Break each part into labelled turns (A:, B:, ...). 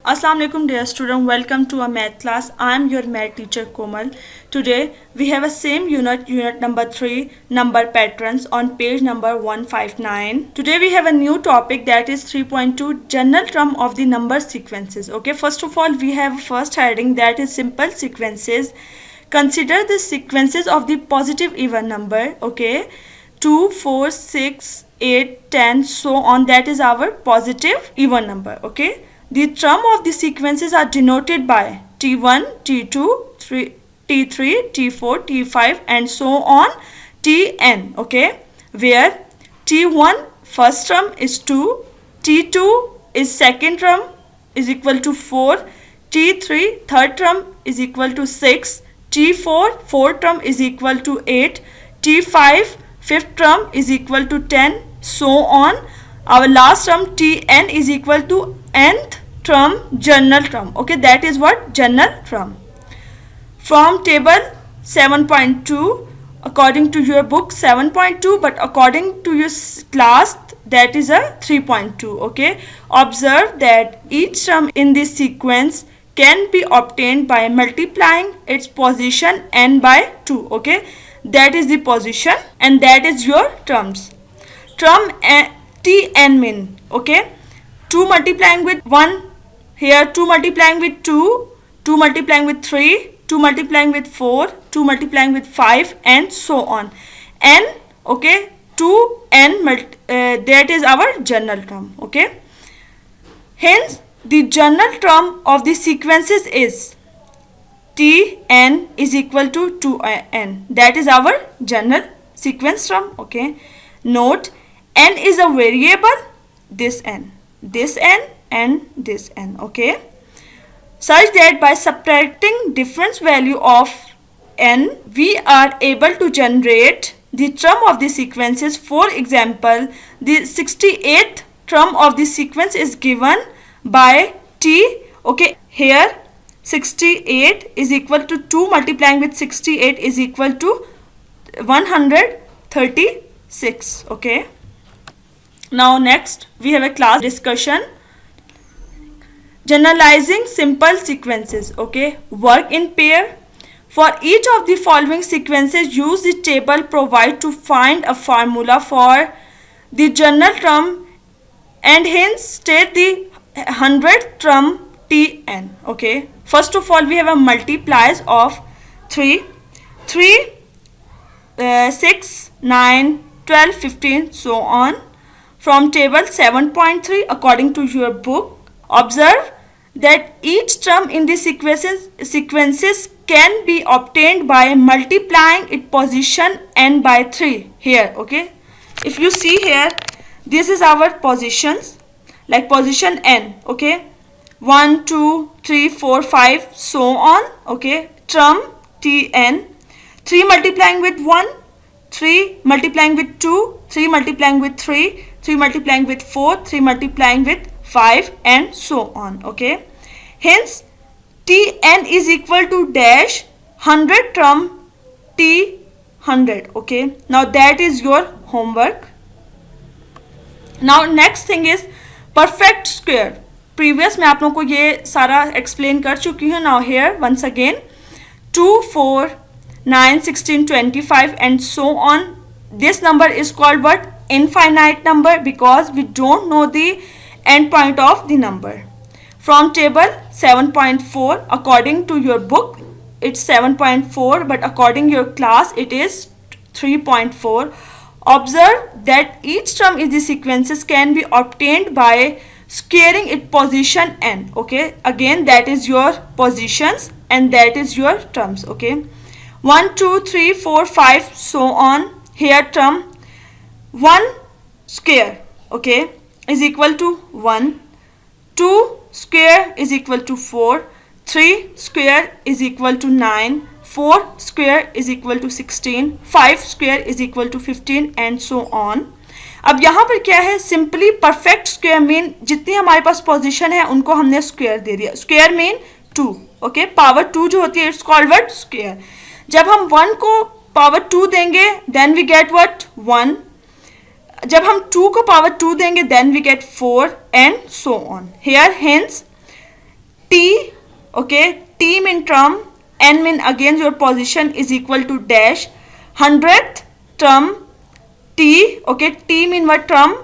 A: Assalamu alaikum dear student, welcome to our math class. I am your math teacher Komal. Today we have a same unit number 3, number patterns on page number 159. Today we have a new topic that is 3.2 general term of the number sequences. Okay, first of all we have first heading that is simple sequences. Consider the sequences of the positive even number. Okay, 2, 4, 6, 8, 10 so on, that is our positive even number. Okay, the term of the sequences are denoted by T1, T2, T3, T4, T5 and so on Tn. Okay, where T1 first term is 2, T2 is second term is equal to 4, T3 third term is equal to 6, T4 fourth term is equal to 8, T5 fifth term is equal to 10, so on. Our last term Tn is equal to nth term, general term. Okay, that is what general term. From table 7.2, according to your book 7.2, but according to your class that is a 3.2. Okay, observe that each term in this sequence can be obtained by multiplying its position n by 2. Okay, that is the position and that is your terms. Term Tn mean, okay, 2 multiplying with 1, here 2 multiplying with 2, 2 multiplying with 3, 2 multiplying with 4, 2 multiplying with 5 and so on. N, okay, 2n that is our general term. Okay, hence the general term of the sequences is Tn is equal to 2n, that is our general sequence term. Okay, note n is a variable, this n and this n. Okay, such that by subtracting difference value of n we are able to generate the term of the sequences. For example, the 68th term of the sequence is given by t. Okay, here 68 is equal to 2 multiplying with 68 is equal to 136. Okay, now next we have a class discussion. Generalizing simple sequences. Okay, work in pair. For each of the following sequences, use the table provided to find a formula for the general term and hence state the 100th term Tn. Okay, first of all we have a multiplies of 3, 6, 9, 12, 15 so on. From table 7.3, according to your book, observe that each term in the sequences can be obtained by multiplying its position n by 3 here. Okay, if you see here, this is our positions, like position n. Okay, 1, 2, 3, 4, 5 so on. Okay, term Tn, 3 multiplying with 1, 3 multiplying with 2, 3 multiplying with 3, 3 multiplying with 4, 3 multiplying with 5 and so on. Okay, hence Tn is equal to dash 100 term T100. Okay, now that is your homework. Now next thing is perfect square. Previous मैं आप लोगों को ये सारा explain कर चुकी हूँ. Now here once again 2, 4, 9, 16, 25 and so on. This number is called what? Infinite number, because we don't know the end point of the number. From table 7.4, according to your book it's 7.4, but according to your class it is 3.4. Observe that each term in the sequences can be obtained by squaring its position n. Okay, again that is your positions and that is your terms. Okay, 1, 2, 3, 4, 5 so on. Here term 1 square, okay, is equal to 1, 2 square is equal to 4, 3 square is equal to 9, 4 square is equal to 16, 5 square is equal to 15 and so on. अब यहाँ पर क्या है, simply perfect square mean जितनी हमारे पास position है उनको हमने स्क्वायर दे दिया. Square mean 2. ओके, पावर 2 जो होती है इट्स कॉल्ड व्हाट? स्क्वायर. जब हम 1 को पावर 2 देंगे देन वी गेट व्हाट? 1. जब हम 2 को पावर 2 देंगे then we get 4 and so on. Here hence okay, t mean term, n mean again your position is equal to dash, 100th term t, okay, t mean what term,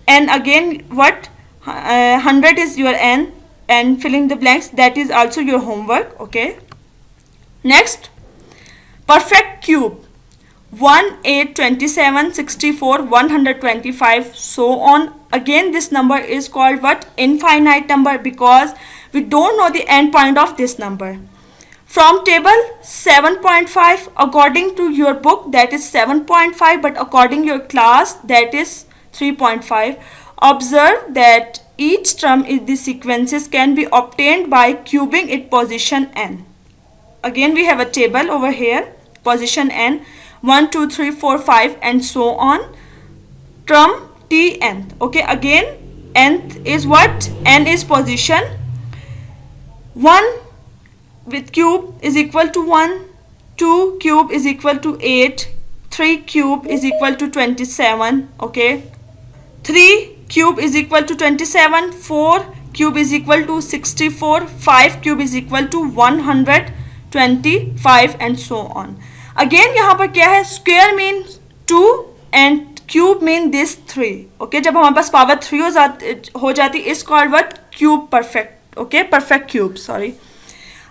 A: n again what, 100 is your n, and fill in the blanks, that is also your homework, okay. Next, perfect cube, 1, 8, 27, 64, 125, so on. Again this number is called what, infinite number, because we don't know the end point of this number. From table 7.5, according to your book that is 7.5, but according your class that is 3.5. Observe that each term in the sequences can be obtained by cubing its position n. Again we have a table over here, position n, 1, 2, 3, 4, 5 and so on. Term t nth, okay, again nth is what, n is position, 1 with cube is equal to 1, 2 cube is equal to 8, 3 cube is equal to 27, okay, 3 cube is equal to 27, 4 cube is equal to 64, 5 cube is equal to 125 and so on. Again यहाँ पर क्या है, square means 2 and cube mean this 3, okay, जब हमारे पास power 3 हो जाती is called what, cube perfect, okay, perfect cube, sorry.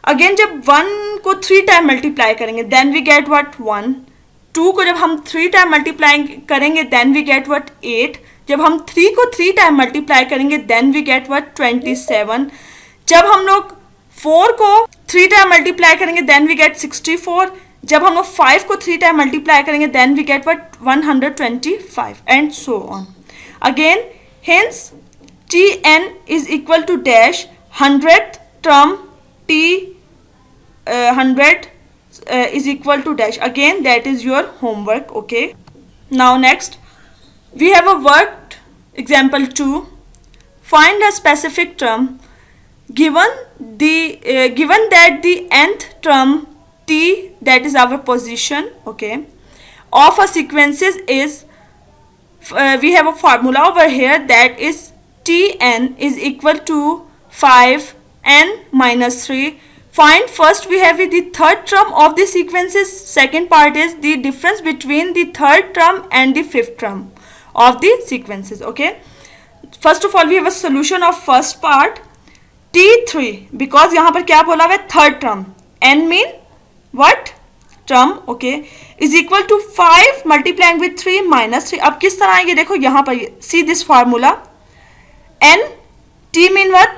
A: Again जब 1 को 3 टाइम मल्टीप्लाई करेंगे देन वी गेट व्हाट 1, 2 को जब हम 3 टाइम मल्टीप्लाई करेंगे देन वी गेट व्हाट 8, जब हम 3 को 3 टाइम मल्टीप्लाई करेंगे देन वी गेट व्हाट 27, जब हम लोग 4 को 3 टाइम मल्टीप्लाई करेंगे देन वी गेट 64, जब हम लोग 5 को 3 टाइम मल्टीप्लाई करेंगे then we get what 125 and so on. Again hence t n is equal to dash 100th term t 100 is equal to dash. Again that is your homework, okay. Now next we have a work example 2. Find a specific term given that the nth term t, that is our position, okay, of a sequences is we have a formula over here that is tn is equal to 5 n minus 3. Find first we have the third term of the sequences. Second part is the difference between the third term and the fifth term of the sequences, okay. First of all we have a solution of first part t3, because यहाँ पर क्या बोला हुआ है, third term, n mean what term, okay, is equal to 5 multiplying with 3 minus 3. अब किस तरह आएंगे देखो यहाँ पर, see this formula, n t mean what,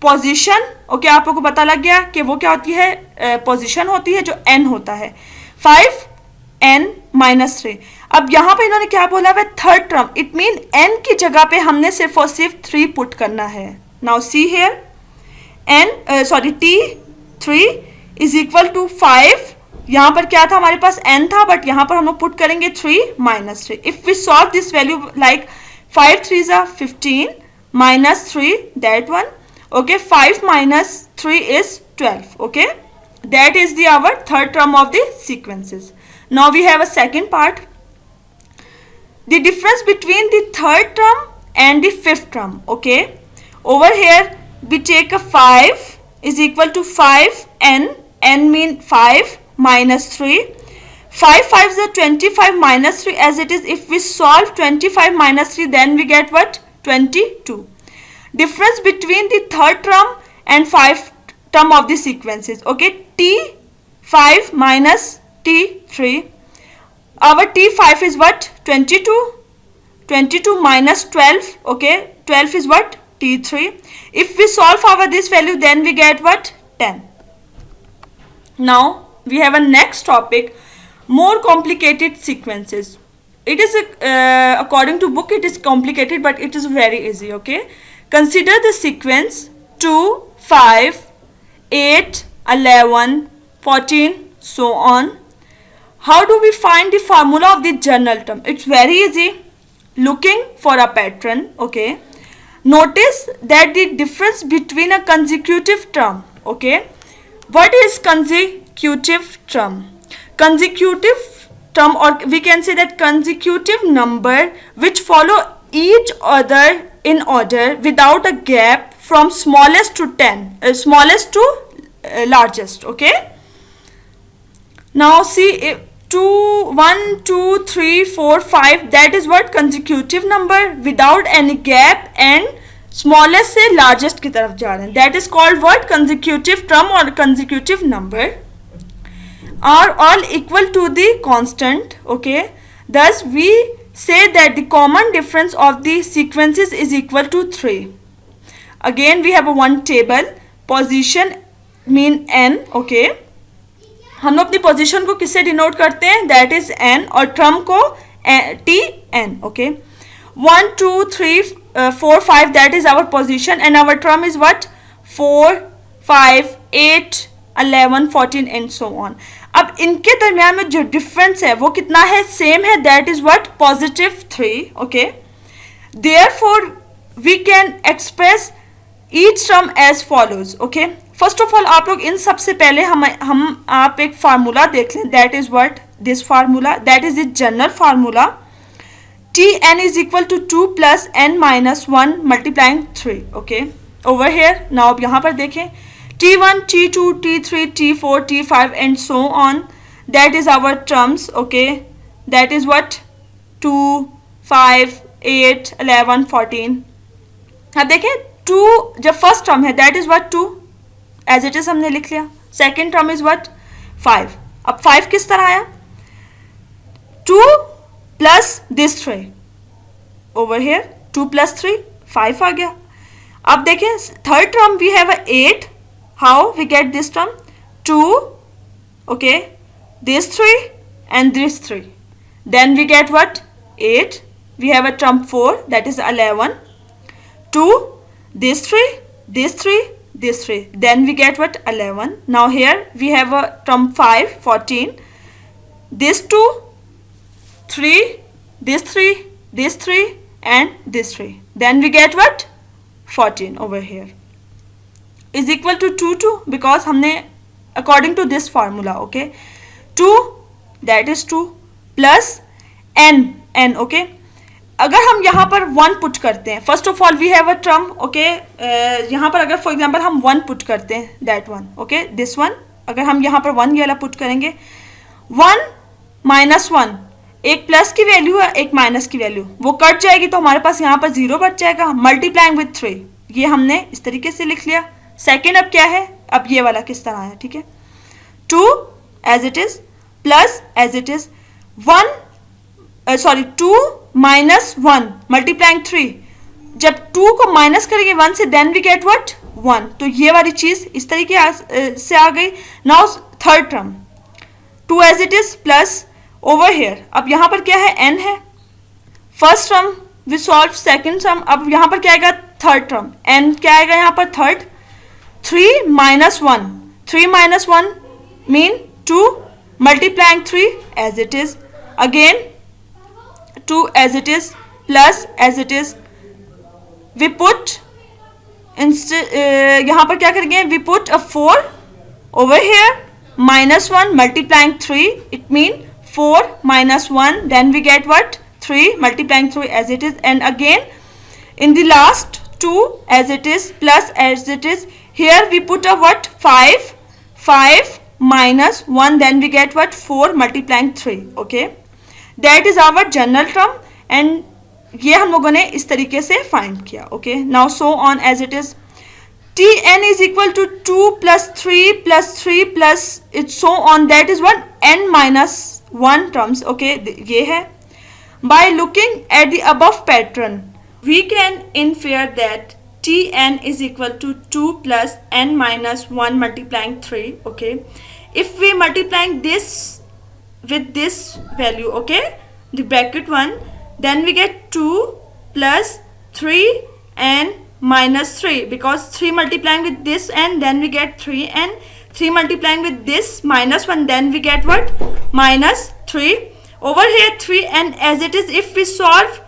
A: position, okay, आप लोगों को पता लग गया कि वो क्या होती है, पोजीशन होती है जो n होता है, 5n माइनस 3. अब यहाँ पे इन्होंने क्या बोला है, third term, it mean n की जगह पे हमने सिर्फ और सिर्फ 3 पुट करना है. Now see here t3 is equal to 5, यहाँ पर क्या था हमारे पास n था, बट यहाँ पर हम लोग पुट करेंगे 3 minus 3. If we solve this value like 5 3 15 minus 3, that one, okay, 5 minus 3 is 12, okay, that is the our third term of the sequences. Now we have a second part, the difference between the third term and the fifth term, okay. Over here we take a 5 is equal to 5n, n mean 5 minus 3, 5 5 is 25 minus 3 as it is. If we solve 25 minus 3 then we get what, 22. Difference between the third term and fifth term of the sequences, okay, t5 minus t3, our t5 is what, 22, 22 minus 12, okay, 12 is what, t3. If we solve our this value then we get what, 10. Now we have a next topic, more complicated sequences. It is according to book it is complicated, but it is very easy, okay. Consider the sequence 2, 5, 8, 11, 14, so on. How do we find the formula of the general term? It's very easy. Looking for a pattern, okay. Notice that the difference between a consecutive term, okay. What is consecutive term? Consecutive term, or we can say that consecutive number which follow each other in order without a gap from smallest to largest. Okay, now see, 1 2 3 4 5, that is what consecutive number without any gap and smallest से largest की तरफ जा रहे हैं. That is called what? Consecutive term or consecutive number are all equal to the constant. Okay, thus we say that the common difference of the sequences is equal to 3. Again we have a one table, position mean n. Okay, हम लोग अपनी position को किससे denote करते हैं? That is n, और term को t n. Okay, 1 2 3 4 5, that is our position and our term is what? 4 5 8 11 14 and so on. अब इनके दरमियान में जो डिफरेंस है वो कितना है? सेम है, that is what? Positive 3. Okay, therefore we can express each term as follows. Okay, first of all आप लोग इन सबसे पहले आप एक फार्मूला देख लें. That is what? This formula, that is the general formula. T n is equal to 2 plus n minus 1 multiplying 3. Okay, over here now अब यहाँ पर देखें, T1, T2, T3, T4, T5 and so on. That is our terms. Okay, that is what? 2, 5, 8, 11, 14. अब देखें 2 जब first term है that is what? 2 as it is हमने लिख लिया. Second term is what? 5. अब 5 किस तरह आया? 2 plus this 3. Over here 2 plus 3 5 आ गया. अब देखें third term we have 8. How we get this term? 2, okay, this 3 and this 3. Then we get what? 8. We have a term 4, that is 11. 2, this 3, this 3, this 3. Then we get what? 11. Now here we have a term 5, 14. This 2, 3, this 3, this 3 and this 3. Then we get what? 14 over here. Is equal to 2 2 because हमने according to this formula. Okay, 2 that is 2 plus n. Okay, अगर हम यहाँ पर 1 put करते हैं, first of all we have a term. Okay, यहाँ पर अगर फॉर एग्जांपल हम 1 पुट करते हैं, दैट 1. ओके, दिस 1, अगर हम यहाँ पर 1 ये वाला पुट करेंगे, 1 माइनस 1, एक प्लस की वैल्यू है एक माइनस की वैल्यू, वो कट जाएगी तो हमारे पास यहाँ पर 0 बच जाएगा. मल्टीप्लाइंग विथ 3, ये हमने इस तरीके से लिख लिया. सेकेंड अब क्या है? अब ये वाला किस तरह आया? ठीक है, 2 as it is plus as it is 2 minus 1 multiplying 3. जब 2 को माइनस करेंगे 1 से देन वी गेट व्हाट? 1. तो ये वाली चीज इस तरीके से आ गई. Now third term 2 as it is plus over here, अब यहाँ पर क्या है? n है. First term we solve, second term, अब यहाँ पर क्या आएगा? Third term. n क्या आएगा यहाँ पर? Third. 3 minus 1, 3 minus 1 mean 2 multiplying 3 as it is, again 2 as it is plus as it is. We put यहाँ पर क्या करेंगे? We put a 4 over here, minus 1 multiplying 3, it mean 4 minus 1, then we get what? 3 multiplying 3 as it is, and again in the last 2 as it is plus as it is. Here we put a what? 5 minus 1, then we get what? 4 multiplying 3. Okay, that is our general term and ये हम लोगों ने इस तरीके से find किया. Okay, now so on as it is. Tn is equal to 2 plus 3 plus 3 plus it's so on, that is what? n minus 1 terms. Okay, ये है. By looking at the above pattern, we can infer that Tn is equal to 2 plus n minus 1 multiplying 3. Okay, if we multiplying this with this value, okay, the bracket 1, then we get 2 plus 3 n minus 3, because 3 multiplying with this n, then we get 3 n. 3 multiplying with this minus 1, then we get what? Minus 3. Over here 3 n as it is, if we solve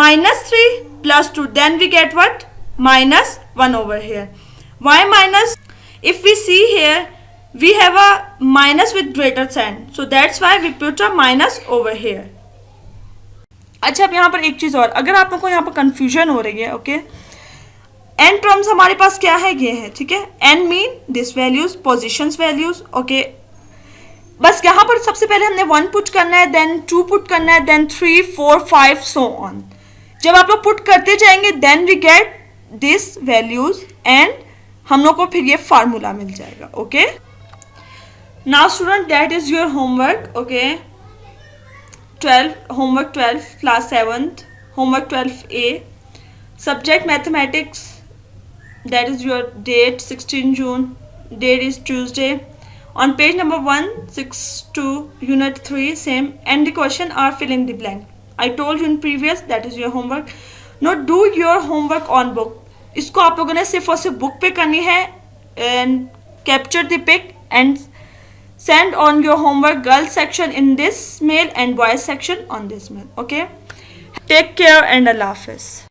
A: minus 3 plus 2, then we get what? Minus 1 over here. Why minus? If we see here we have a minus with greater sign, so that's why we put a minus over here. अच्छा, अब यहाँ पर एक चीज़ और, अगर आप लोगों को यहाँ पर कंफ्यूजन हो रही है, ओके, एन टर्म्स हमारे पास क्या है, ये है, ठीक है। N mean this values, positions values, okay. बस यहाँ पर सबसे पहले हमने 1 पुट करना है, देन 2 पुट करना है, देन 3, 4, 5 सो ऑन। जब आप लोग पुट करते जाएंगे then we get this values and हम लोग को फिर ये फार्मूला मिल जाएगा, okay. Now student that is your homework, okay. 12 homework 12 class 7th homework 12A subject mathematics, that is your date 16 June, date is Tuesday. On page number 162 unit 3 same, and the question are fill in the blank. I told you in previous that is your homework. Now do your homework on book. इसको आप लोगों ने सिर्फ और सिर्फ book पे करनी है and capture the pic and send on your homework girls section in this mail and boys section on this mail, okay. Take care and Allah Hafiz.